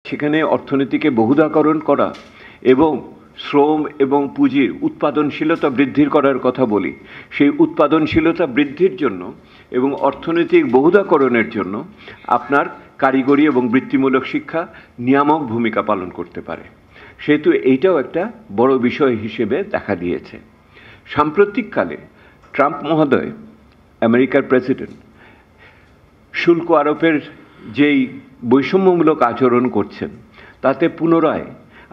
সেখানে অর্থনীতিকে বহুধাকরণ করা এবং শ্রম এবং পুঁজির উৎপাদনশীলতা বৃদ্ধির করার কথা বলি, সেই উৎপাদনশীলতা বৃদ্ধির জন্য এবং অর্থনৈতিক বহুধাকরণের জন্য আপনার কারিগরি এবং বৃত্তিমূলক শিক্ষা নিয়ামক ভূমিকা পালন করতে পারে। সেহেতু এইটাও একটা বড় বিষয় হিসেবে দেখা দিয়েছে। সাম্প্রতিককালে ট্রাম্প মহোদয়, আমেরিকার প্রেসিডেন্ট, শুল্ক আরোপের যেই বৈষম্যমূলক আচরণ করছেন, তাতে পুনরায়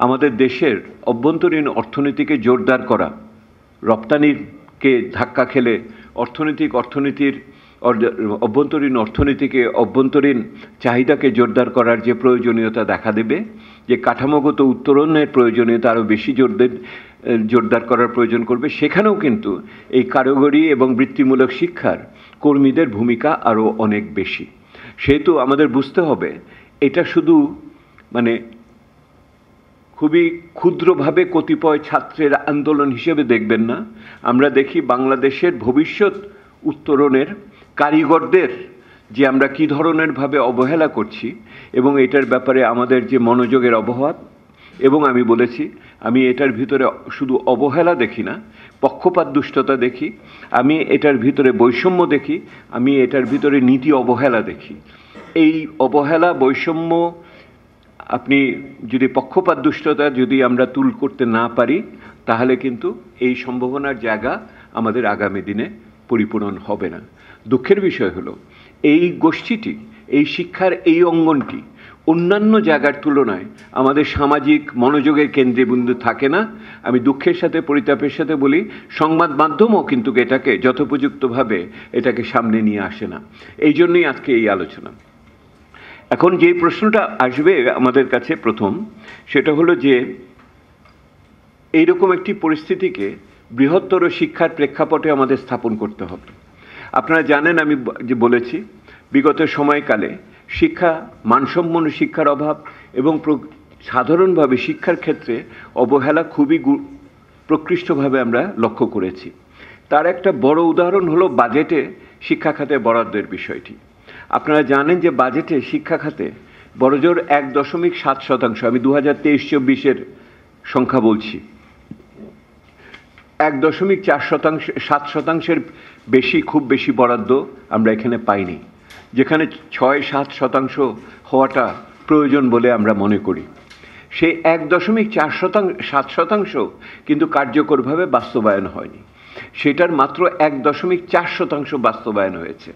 আমাদের দেশের অভ্যন্তরীণ অর্থনীতিকে জোরদার করা, রপ্তানিকে ধাক্কা খেলে অর্থনীতির অভ্যন্তরীণ অর্থনীতিকে অভ্যন্তরীণ চাহিদাকে জোরদার করার যে প্রয়োজনীয়তা দেখা দেবে, যে কাঠামোগত উত্তরণের প্রয়োজনীয়তা আরও বেশি জোরদার করার প্রয়োজন করবে, সেখানেও কিন্তু এই কারিগরি এবং বৃত্তিমূলক শিক্ষার কর্মীদের ভূমিকা আরও অনেক বেশি। সেহেতু আমাদের বুঝতে হবে এটা শুধু খুবই ক্ষুদ্রভাবে কতিপয় ছাত্রের আন্দোলন হিসেবে দেখবেন না। আমরা দেখি বাংলাদেশের ভবিষ্যৎ উত্তরণের কারিগরদের যে আমরা কী ধরনেরভাবে অবহেলা করছি এবং এটার ব্যাপারে আমাদের যে মনোযোগের অভাব, এবং আমি বলেছি আমি এটার ভিতরে শুধু অবহেলা দেখি না, পক্ষপাত দুষ্টতা দেখি, আমি এটার ভিতরে বৈষম্য দেখি, আমি এটার ভিতরে নীতি অবহেলা দেখি। এই অবহেলা, বৈষম্য, আপনি যদি পক্ষপাত দুষ্টতা যদি আমরা করতে না পারি, তাহলে কিন্তু এই সম্ভাবনার জায়গা আমাদের আগামী দিনে পরিপূরণ হবে না। দুঃখের বিষয় হলো এই গোষ্ঠীটি, এই শিক্ষার এই অঙ্গনটি অন্যান্য জায়গার তুলনায় আমাদের সামাজিক মনোযোগের কেন্দ্রবিন্দু থাকে না। আমি দুঃখের সাথে পরিতাপের সাথে বলি, সংবাদ মাধ্যমও কিন্তু এটাকে যথোপযুক্তভাবে এটাকে সামনে নিয়ে আসে না। এই জন্যই আজকে এই আলোচনা। এখন যে প্রশ্নটা আসবে আমাদের কাছে প্রথম, সেটা হলো যে এইরকম একটি পরিস্থিতিকে বৃহত্তর শিক্ষার প্রেক্ষাপটে আমাদের স্থাপন করতে হবে। আপনারা জানেন, আমি যে বলেছি বিগত সময়কালে শিক্ষা, মানসম্পন্ন শিক্ষার অভাব এবং সাধারণভাবে শিক্ষার ক্ষেত্রে অবহেলা খুবই প্রকৃষ্টভাবে আমরা লক্ষ্য করেছি। তার একটা বড় উদাহরণ হলো বাজেটে শিক্ষা খাতে বরাদ্দের বিষয়টি। আপনারা জানেন যে বাজেটে শিক্ষা খাতে বড়জোর 1.7%, আমি 2023-24 সংখ্যা বলছি, 1.7% বেশি, খুব বেশি বরাদ্দ আমরা এখানে পাইনি, যেখানে 6-7% হওয়াটা প্রয়োজন বলে আমরা মনে করি। সেই 1.7% কিন্তু কার্যকরভাবে বাস্তবায়ন হয়নি, সেটার মাত্র 1.4% বাস্তবায়ন হয়েছে।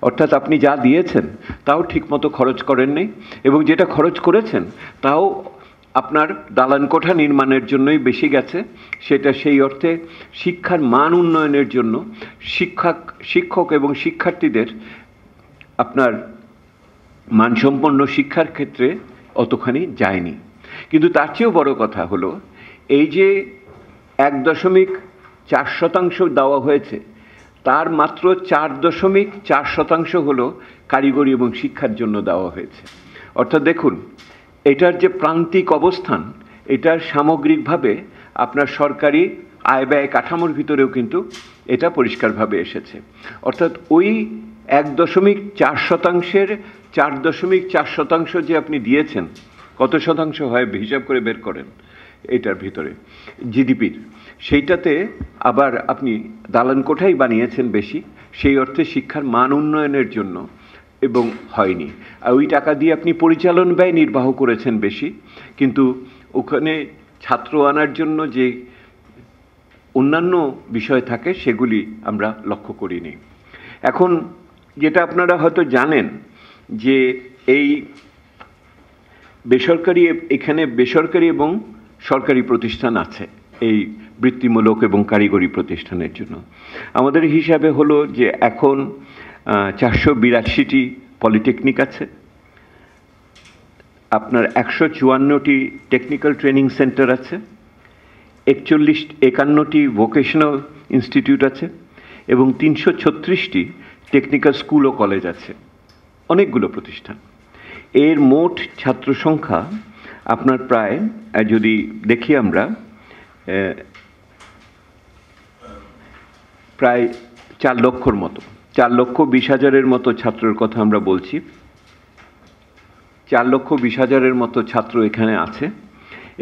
অর্থাৎ আপনি যা দিয়েছেন তাও ঠিকমতো খরচ করেননি, এবং যেটা খরচ করেছেন তাও আপনার দালান কোঠা নির্মাণের জন্যই বেশি গেছে। সেটা সেই অর্থে শিক্ষার মান উন্নয়নের জন্য শিক্ষক এবং শিক্ষার্থীদের আপনার মানসম্পন্ন শিক্ষার ক্ষেত্রে অতখানি যায়নি। কিন্তু তার চেয়েও বড় কথা হলো এই যে 1.4% দেওয়া হয়েছে, তার মাত্র 4.4% হলো কারিগরি এবং শিক্ষার জন্য দেওয়া হয়েছে। অর্থাৎ দেখুন, এটার যে প্রান্তিক অবস্থান, এটার সামগ্রিকভাবে আপনার সরকারি আয় ব্যয় কাঠামোর ভিতরেও কিন্তু এটা পরিষ্কারভাবে এসেছে। অর্থাৎ ওই 1.4%-এর 4.4% যে আপনি দিয়েছেন, কত শতাংশ হয় হিসাব করে বের করেন এটার ভিতরে জিডিপির, সেইটাতে আবার আপনি দালান কোঠাই বানিয়েছেন বেশি, সেই অর্থে শিক্ষার মান উন্নয়নের জন্য এবং হয়নি। আর ওই টাকা দিয়ে আপনি পরিচালন ব্যয় নির্বাহ করেছেন বেশি, কিন্তু ওখানে ছাত্র আনার জন্য যে অন্যান্য বিষয় থাকে সেগুলি আমরা লক্ষ্য করিনি। এখন যেটা আপনারা হয়তো জানেন যে এই এখানে বেসরকারি এবং সরকারি প্রতিষ্ঠান আছে এই বৃত্তিমূলক এবং কারিগরি প্রতিষ্ঠানের জন্য। আমাদের হিসাবে হলো যে এখন 482টি পলিটেকনিক আছে, আপনার 154টি টেকনিক্যাল ট্রেনিং সেন্টার আছে, 51টি ভোকেশনাল ইনস্টিটিউট আছে এবং 336টি টেকনিক্যাল স্কুল ও কলেজ আছে, অনেকগুলো প্রতিষ্ঠান। এর মোট ছাত্র সংখ্যা আপনার প্রায়, যদি দেখি আমরা, প্রায় 4 লক্ষর মতো, 4,20,000-এর মতো ছাত্রের কথা আমরা বলছি। 4,20,000-এর মতো ছাত্র এখানে আছে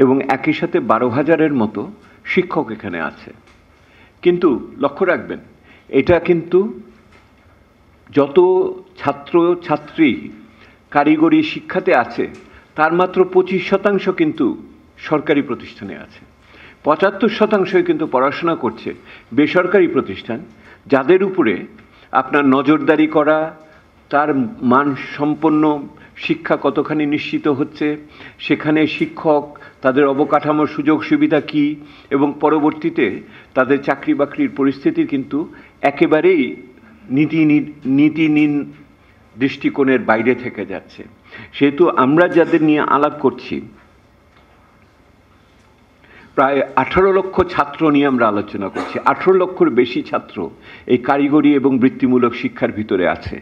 এবং একই সাথে 12,000-এর মতো শিক্ষক এখানে আছে। কিন্তু লক্ষ্য রাখবেন, এটা কিন্তু যত ছাত্র ছাত্রী কারিগরি শিক্ষাতে আছে তার মাত্র 25% কিন্তু সরকারি প্রতিষ্ঠানে আছে। 75% কিন্তু পড়াশোনা করছে বেসরকারি প্রতিষ্ঠান, যাদের উপরে আপনার নজরদারি করা, তার মানসম্পন্ন শিক্ষা কতখানি নিশ্চিত হচ্ছে, সেখানে শিক্ষক, তাদের অবকাঠামোর সুযোগ সুবিধা কী এবং পরবর্তীতে তাদের চাকরি বাকরির পরিস্থিতি কিন্তু একেবারেই নীতিহীন দৃষ্টিকোণের বাইরে থেকে যাচ্ছে। সেহেতু আমরা যাদের নিয়ে আলাপ করছি, প্রায় 18 লক্ষ ছাত্র নিয়ে আমরা আলোচনা করছি। 18 লক্ষের বেশি ছাত্র এই কারিগরি এবং বৃত্তিমূলক শিক্ষার ভিতরে আছে।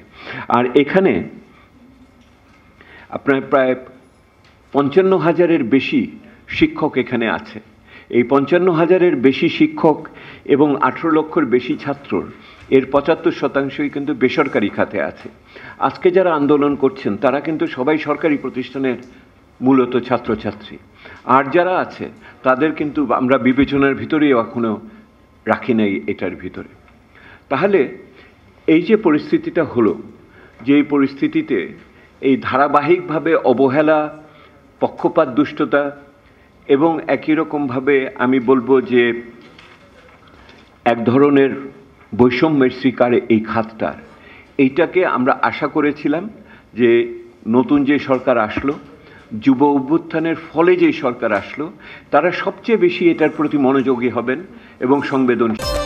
আর এখানে আপনার প্রায় 55,000-এর বেশি শিক্ষক এখানে আছে। এই 55,000-এর বেশি শিক্ষক এবং 18 লক্ষের বেশি ছাত্রর এর 75%ই কিন্তু বেসরকারি খাতে আছে। আজকে যারা আন্দোলন করছেন তারা কিন্তু সবাই সরকারি প্রতিষ্ঠানের মূলত ছাত্রছাত্রী। আর যারা আছে তাদের কিন্তু আমরা বিবেচনার ভিতরেই এখনও রাখি নাই এটার ভিতরে। তাহলে এই যে পরিস্থিতিটা হলো, যে এই পরিস্থিতিতে এই ধারাবাহিকভাবে অবহেলা, পক্ষপাত দুষ্টতা এবং একই রকমভাবে আমি বলবো যে এক ধরনের বৈষম্যের শিকার এই খাতটার, এইটাকে আমরা আশা করেছিলাম যে নতুন যে সরকার আসলো, যুব অভ্যুত্থানের ফলে যে সরকার আসলো, তারা সবচেয়ে বেশি এটার প্রতি মনোযোগী হবেন এবং সংবেদনশীল।